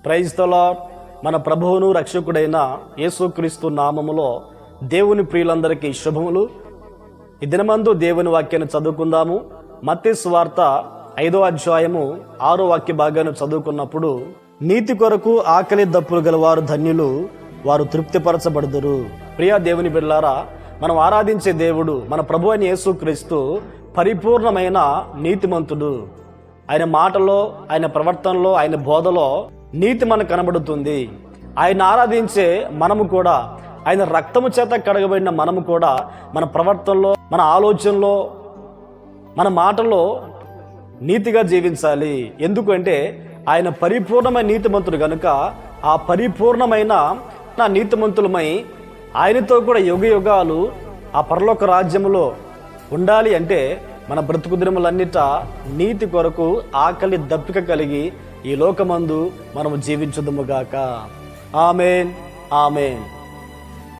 Praise the lord. మన ప్రభువును రక్షకుడైన యేసుక్రీస్తు నామములో దేవుని ప్రియులందరికీ శుభములు. ఈ దినమందు దేవుని వాక్యాన్ని చదువుకుందాము. మత్తయి సువార్త 5వ అధ్యాయము 6వ వాక్య భాగాన్ని చదువుకున్నప్పుడు, నీతి కొరకు ఆకలి దప్పులు గల వారు ధన్యులు, వారు తృప్తిపరచబడుదురు. ప్రియా దేవుని బిడ్డలారా, మనం ఆరాధించే దేవుడు మన ప్రభు అయిన యేసుక్రీస్తు పరిపూర్ణమైన నీతిమంతుడు. ఆయన మాటలో, ఆయన ప్రవర్తనలో, ఆయన బోధలో నీతి మనకు కనబడుతుంది. ఆయన ఆరాధించే మనము కూడా, ఆయన రక్తము చేత కడగబడిన మనము కూడా మన ప్రవర్తనలో, మన ఆలోచనలో, మన మాటలో నీతిగా జీవించాలి. ఎందుకంటే ఆయన పరిపూర్ణమైన నీతిమంతుడు కనుక ఆ పరిపూర్ణమైన నీతిమంతులమై ఆయనతో కూడా యుగ యుగాలు ఆ పరలోక రాజ్యములో ఉండాలి అంటే మన బ్రతుకు దినములన్నిట నీతి కొరకు ఆకలి దప్పిక కలిగి ఈ లోకమందు మనము జీవించుదుముగాక. ఆమేన్, ఆమేన్.